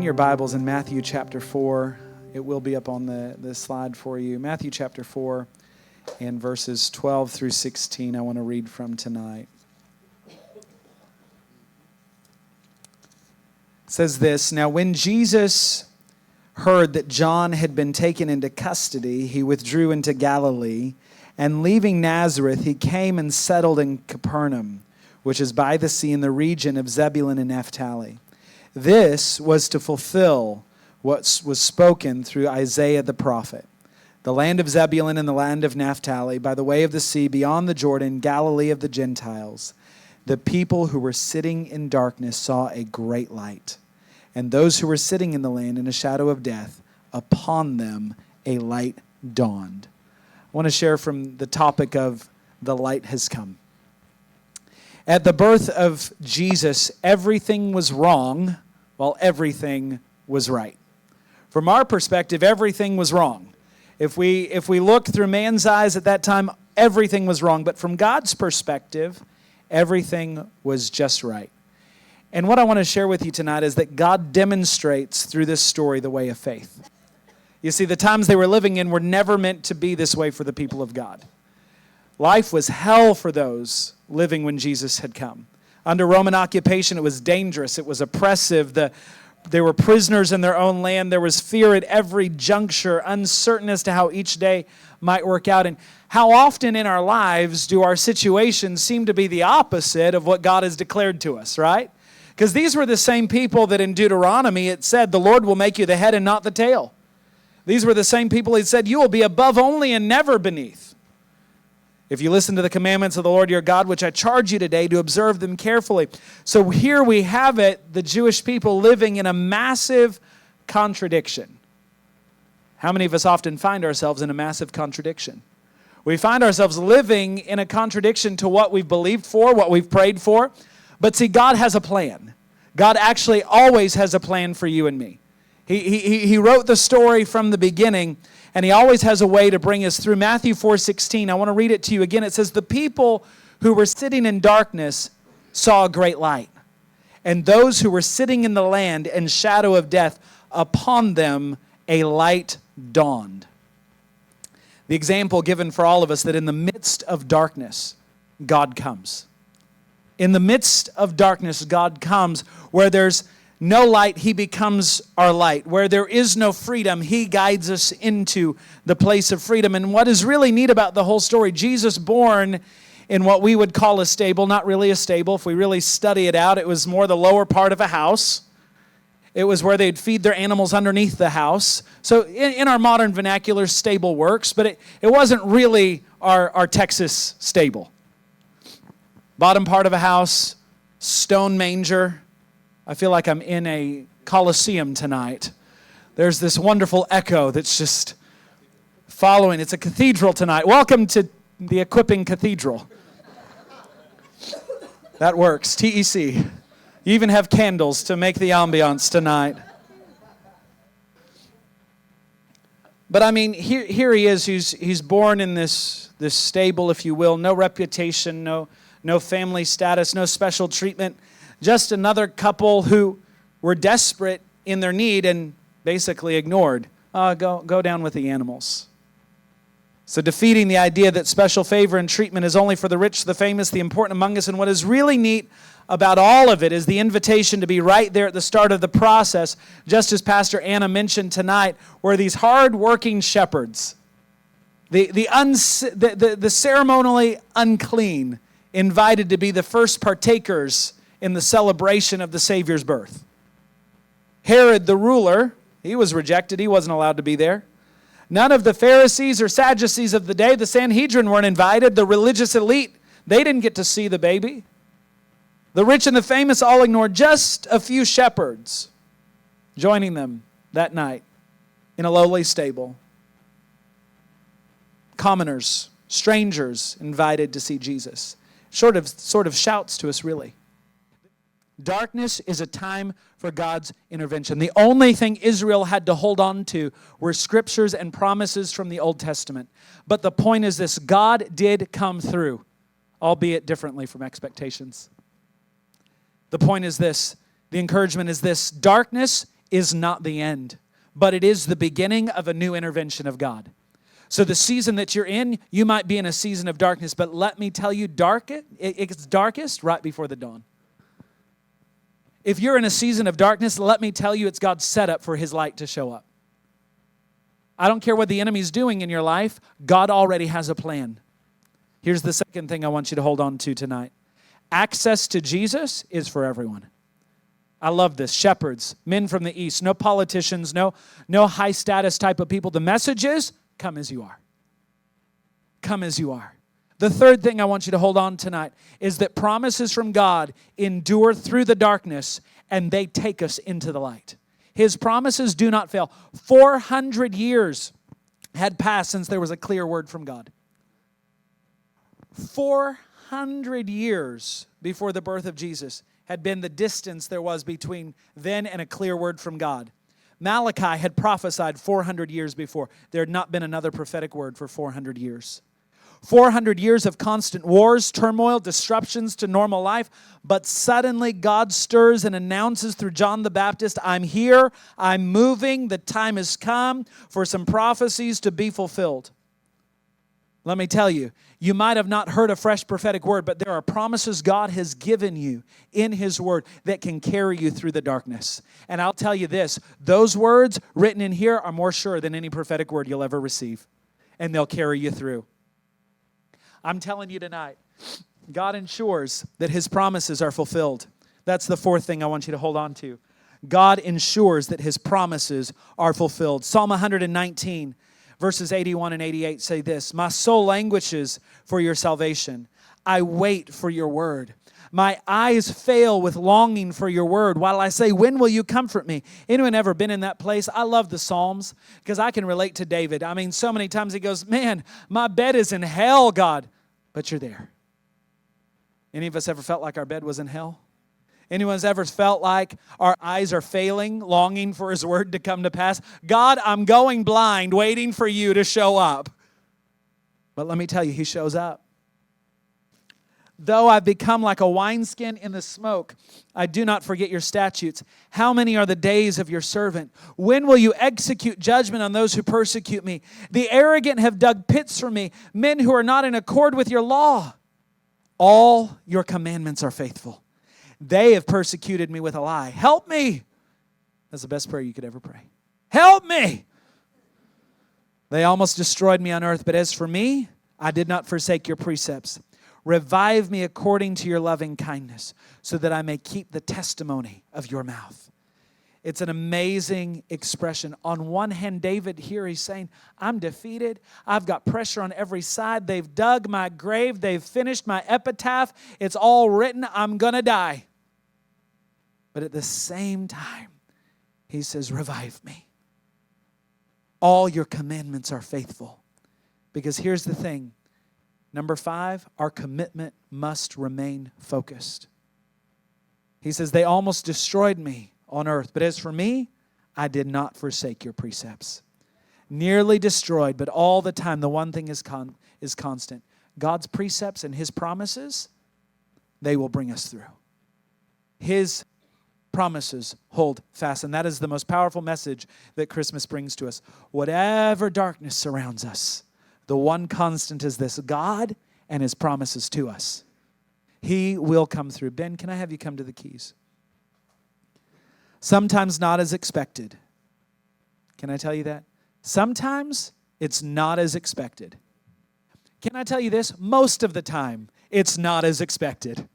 your Bibles in Matthew chapter 4. It will be up on the slide for you. Matthew chapter 4 and verses 12 through 16 I want to read from tonight. It says this, "Now when Jesus heard that John had been taken into custody, he withdrew into Galilee, and leaving Nazareth, he came and settled in Capernaum, which is by the sea in the region of Zebulun and Naphtali. This was to fulfill what was spoken through Isaiah the prophet. The land of Zebulun and the land of Naphtali, by the way of the sea, beyond the Jordan, Galilee of the Gentiles. The people who were sitting in darkness saw a great light. And those who were sitting in the land in a shadow of death, upon them a light dawned." I want to share from the topic of the light has come. At the birth of Jesus, everything was wrong while everything was right. From our perspective, everything was wrong. If we look through man's eyes at that time, everything was wrong. But from God's perspective, everything was just right. And what I want to share with you tonight is that God demonstrates through this story the way of faith. You see, the times they were living in were never meant to be this way for the people of God. Life was hell for those living when Jesus had come. Under Roman occupation, it was dangerous. It was oppressive. They were prisoners in their own land. There was fear at every juncture, uncertain as to how each day might work out. And how often in our lives do our situations seem to be the opposite of what God has declared to us, right? Because these were the same people that in Deuteronomy it said, "The Lord will make you the head and not the tail." These were the same people he said, "You will be above only and never beneath. If you listen to the commandments of the Lord your God, which I charge you today to observe them carefully." So here we have it, the Jewish people living in a massive contradiction. How many of us often find ourselves in a massive contradiction? We find ourselves living in a contradiction to what we've believed for, what we've prayed for. But see, God has a plan. God actually always has a plan for you and me. He wrote the story from the beginning, and he always has a way to bring us through. Matthew 4:16, I want to read it to you again. It says, "The people who were sitting in darkness saw a great light. And those who were sitting in the land and shadow of death, upon them a light dawned." The example given for all of us that in the midst of darkness, God comes. In the midst of darkness, God comes. Where there's no light, he becomes our light. Where there is no freedom, he guides us into the place of freedom. And what is really neat about the whole story, Jesus born in what we would call a stable, not really a stable. If we really study it out, it was more the lower part of a house. It was where they'd feed their animals underneath the house. So in our modern vernacular, stable works, but it wasn't really our Texas stable. Bottom part of a house, stone manger. I feel like I'm in a coliseum tonight. There's this wonderful echo that's just following. It's a cathedral tonight. Welcome to the Equipping Cathedral. That works, TEC. You even have candles to make the ambiance tonight. But I mean, here he is. He's born in this stable, if you will. No reputation, no family status, no special treatment. Just another couple who were desperate in their need and basically ignored. Go down with the animals. So defeating the idea that special favor and treatment is only for the rich, the famous, the important among us. And what is really neat about all of it is the invitation to be right there at the start of the process, just as Pastor Anna mentioned tonight, where these hard-working shepherds, the ceremonially unclean, invited to be the first partakers in the celebration of the Savior's birth. Herod the ruler, he was rejected. He wasn't allowed to be there. None of the Pharisees or Sadducees of the day, the Sanhedrin, weren't invited. The religious elite, they didn't get to see the baby. The rich and the famous all ignored. Just a few shepherds joining them that night in a lowly stable. Commoners, strangers invited to see Jesus. Sort of shouts to us, really. Darkness is a time for God's intervention. The only thing Israel had to hold on to were scriptures and promises from the Old Testament. But the point is this: God did come through, albeit differently from expectations. The point is this, the encouragement is this: darkness is not the end, but it is the beginning of a new intervention of God. So the season that you're in, you might be in a season of darkness, but let me tell you, it's darkest right before the dawn. If you're in a season of darkness, let me tell you, it's God's setup for His light to show up. I don't care what the enemy's doing in your life, God already has a plan. Here's the second thing I want you to hold on to tonight. Access to Jesus is for everyone. I love this. Shepherds, men from the east, no politicians, no high status type of people. The message is, come as you are. Come as you are. The third thing I want you to hold on tonight is that promises from God endure through the darkness and they take us into the light. His promises do not fail. 400 years had passed since there was a clear word from God. 400 years before the birth of Jesus had been the distance there was between then and a clear word from God. Malachi had prophesied 400 years before. There had not been another prophetic word for 400 years. 400 years of constant wars, turmoil, disruptions to normal life, but suddenly God stirs and announces through John the Baptist, I'm here, I'm moving, the time has come for some prophecies to be fulfilled. Let me tell you, you might have not heard a fresh prophetic word, but there are promises God has given you in His Word that can carry you through the darkness. And I'll tell you this, those words written in here are more sure than any prophetic word you'll ever receive. And they'll carry you through. I'm telling you tonight, God ensures that His promises are fulfilled. That's the fourth thing I want you to hold on to. God ensures that His promises are fulfilled. Psalm 119, verses 81 and 88 say this, my soul languishes for your salvation. I wait for your word. My eyes fail with longing for your word while I say, when will you comfort me? Anyone ever been in that place? I love the Psalms because I can relate to David. I mean, so many times he goes, man, my bed is in hell, God. But you're there. Any of us ever felt like our bed was in hell? Anyone's ever felt like our eyes are failing, longing for His word to come to pass? God, I'm going blind, waiting for you to show up. But let me tell you, He shows up. Though I've become like a wineskin in the smoke, I do not forget your statutes. How many are the days of your servant? When will you execute judgment on those who persecute me? The arrogant have dug pits for me, men who are not in accord with your law. All your commandments are faithful. They have persecuted me with a lie. Help me. That's the best prayer you could ever pray. Help me. They almost destroyed me on earth, but as for me, I did not forsake your precepts. Revive me according to your loving kindness, so that I may keep the testimony of your mouth. It's an amazing expression. On one hand, David here, he's saying, I'm defeated. I've got pressure on every side. They've dug my grave. They've finished my epitaph. It's all written. I'm going to die. But at the same time, he says, revive me. All your commandments are faithful. Because here's the thing. Number 5, our commitment must remain focused. He says, they almost destroyed me on earth, but as for me, I did not forsake your precepts. Nearly destroyed, but all the time the one thing is constant. God's precepts and His promises, they will bring us through. His promises hold fast, and that is the most powerful message that Christmas brings to us. Whatever darkness surrounds us, the one constant is this, God and His promises to us. He will come through. Ben, can I have you come to the keys? Sometimes not as expected. Can I tell you that? Sometimes it's not as expected. Can I tell you this? Most of the time, it's not as expected.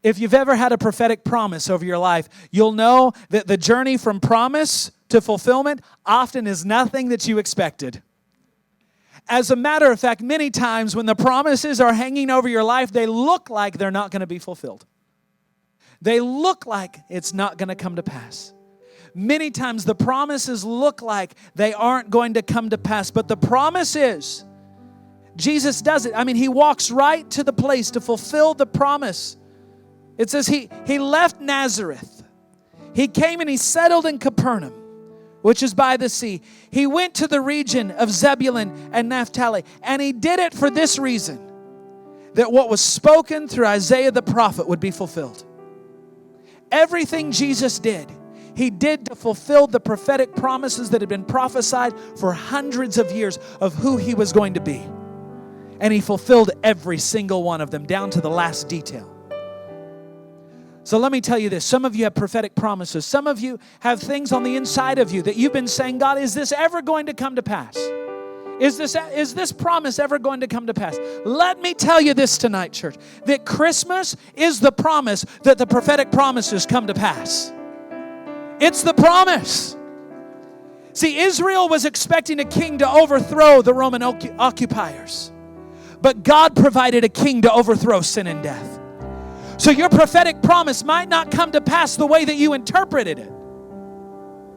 If you've ever had a prophetic promise over your life, you'll know that the journey from promise to fulfillment often is nothing that you expected. As a matter of fact, many times when the promises are hanging over your life, they look like they're not going to be fulfilled. They look like it's not going to come to pass. Many times the promises look like they aren't going to come to pass, but the promise is, Jesus does it. I mean, He walks right to the place to fulfill the promise. It says He left Nazareth. He came and He settled in Capernaum, which is by the sea. He went to the region of Zebulun and Naphtali, and He did it for this reason, that what was spoken through Isaiah the prophet would be fulfilled. Everything Jesus did, He did to fulfill the prophetic promises that had been prophesied for hundreds of years of who He was going to be. And He fulfilled every single one of them down to the last detail. So let me tell you this. Some of you have prophetic promises. Some of you have things on the inside of you that you've been saying, God, is this ever going to come to pass? Is this promise ever going to come to pass? Let me tell you this tonight, church, that Christmas is the promise that the prophetic promises come to pass. It's the promise. See, Israel was expecting a king to overthrow the Roman occupiers, but God provided a king to overthrow sin and death. So your prophetic promise might not come to pass the way that you interpreted it,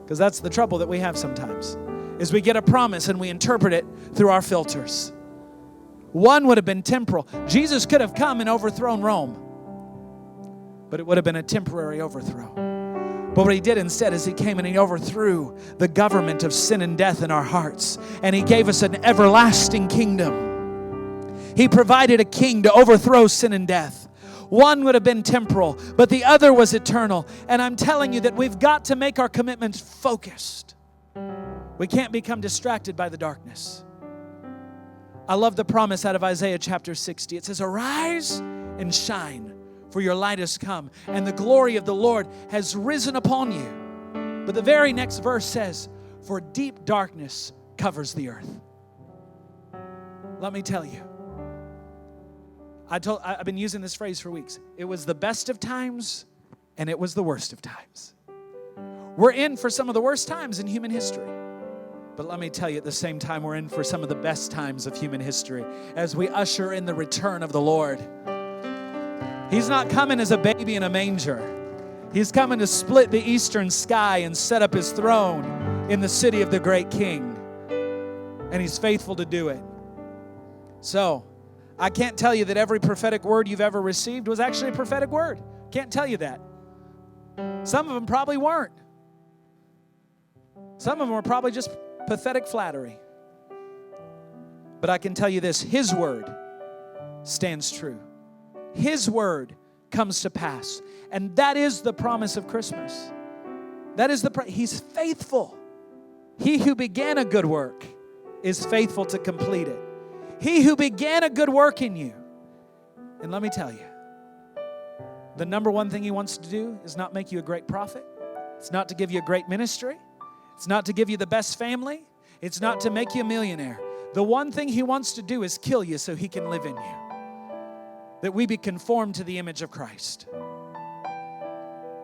because that's the trouble that we have sometimes, is we get a promise and we interpret it through our filters. One would have been temporal. Jesus could have come and overthrown Rome, but it would have been a temporary overthrow. But what He did instead is He came and He overthrew the government of sin and death in our hearts, and He gave us an everlasting kingdom. He provided a king to overthrow sin and death. One would have been temporal, but the other was eternal. And I'm telling you that we've got to make our commitments focused. We can't become distracted by the darkness. I love the promise out of Isaiah chapter 60. It says, arise and shine, for your light has come, and the glory of the Lord has risen upon you. But the very next verse says, for deep darkness covers the earth. Let me tell you, I've been using this phrase for weeks. It was the best of times, and it was the worst of times. We're in for some of the worst times in human history. But let me tell you, at the same time, we're in for some of the best times of human history as we usher in the return of the Lord. He's not coming as a baby in a manger. He's coming to split the eastern sky and set up His throne in the city of the great King. And He's faithful to do it. So, I can't tell you that every prophetic word you've ever received was actually a prophetic word. Can't tell you that. Some of them probably weren't. Some of them were probably just pathetic flattery. But I can tell you this, His word stands true. His word comes to pass. And that is the promise of Christmas. He's faithful. He who began a good work is faithful to complete it. He who began a good work in you. And let me tell you, the number one thing He wants to do is not make you a great prophet. It's not to give you a great ministry. It's not to give you the best family. It's not to make you a millionaire. The one thing He wants to do is kill you so He can live in you. That we be conformed to the image of Christ.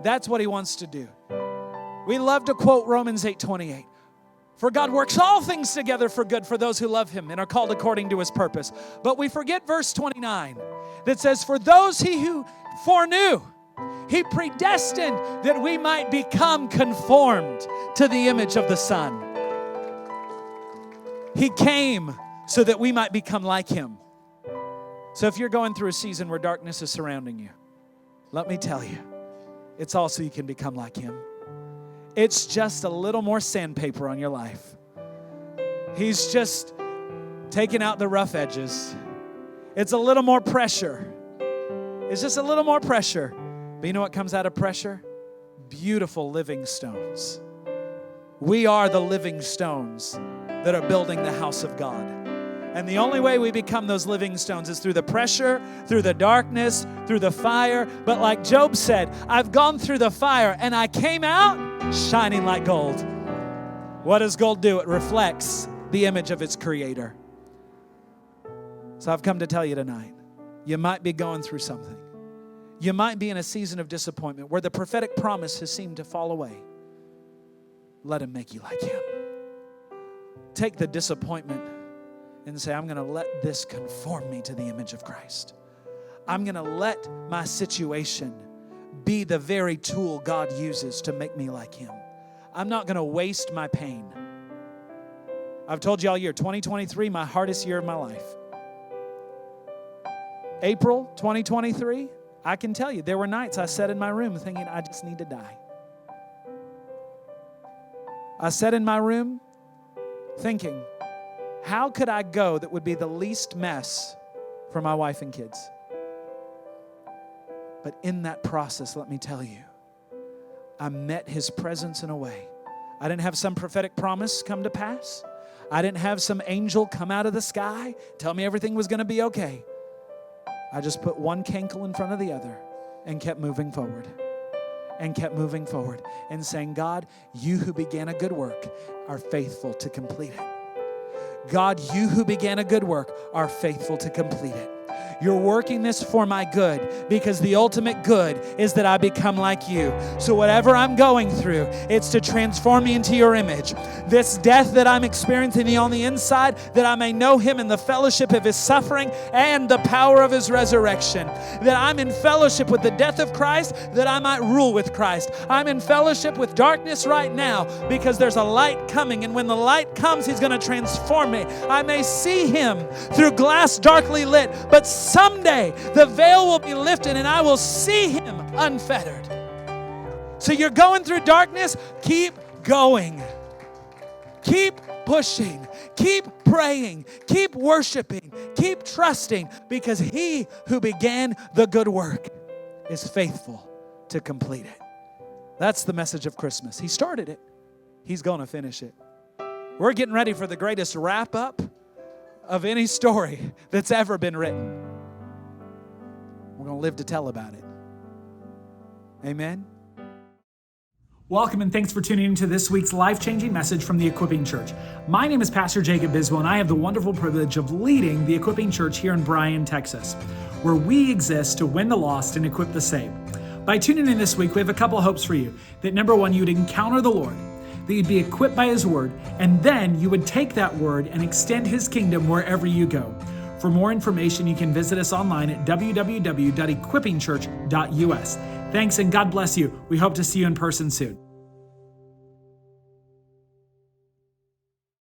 That's what He wants to do. We love to quote Romans 8:28. For God works all things together for good for those who love Him and are called according to His purpose. But we forget verse 29 that says, for those He who foreknew, He predestined that we might become conformed to the image of the Son. He came so that we might become like Him. So if you're going through a season where darkness is surrounding you, let me tell you, it's all so you can become like Him. It's just a little more sandpaper on your life. He's just taking out the rough edges. It's a little more pressure. It's just a little more pressure. But you know what comes out of pressure? Beautiful living stones. We are the living stones that are building the house of God. And the only way we become those living stones is through the pressure, through the darkness, through the fire. But like Job said, I've gone through the fire and I came out shining like gold. What does gold do? It reflects the image of its creator. So I've come to tell you tonight, you might be going through something. You might be in a season of disappointment where the prophetic promise has seemed to fall away. Let Him make you like Him. Take the disappointment and say, I'm going to let this conform me to the image of Christ. I'm going to let my situation be the very tool God uses to make me like Him. I'm not going to waste my pain. I've told you all year, 2023, my hardest year of my life. April 2023, I can tell you, there were nights I sat in my room thinking, I just need to die. I sat in my room thinking, how could I go that would be the least mess for my wife and kids? But in that process, let me tell you, I met His presence in a way. I didn't have some prophetic promise come to pass. I didn't have some angel come out of the sky, tell me everything was going to be okay. I just put one cankle in front of the other and kept moving forward. And kept moving forward and saying, God, you who began a good work are faithful to complete it. God, you who began a good work are faithful to complete it. You're working this for my good, because the ultimate good is that I become like you. So whatever I'm going through, it's to transform me into your image. This death that I'm experiencing on the inside, that I may know Him in the fellowship of His suffering and the power of His resurrection. That I'm in fellowship with the death of Christ, that I might rule with Christ. I'm in fellowship with darkness right now because there's a light coming, and when the light comes, He's going to transform me. I may see Him through glass darkly lit, but someday the veil will be lifted and I will see Him unfettered. So you're going through darkness, keep going. Keep pushing. Keep praying. Keep worshiping. Keep trusting, because He who began the good work is faithful to complete it. That's the message of Christmas. He started it. He's going to finish it. We're getting ready for the greatest wrap-up of any story that's ever been written. We're going to live to tell about it. Amen. Welcome and thanks for tuning into this week's life-changing message from the Equipping Church. My name is Pastor Jacob Biswell, and I have the wonderful privilege of leading the Equipping Church here in Bryan, Texas, where we exist to win the lost and equip the saved. By tuning in this week, we have a couple hopes for you. That number one, you would encounter the Lord, that you'd be equipped by His Word, and then you would take that Word and extend His kingdom wherever you go. For more information, you can visit us online at www.equippingchurch.us. Thanks and God bless you. We hope to see you in person soon.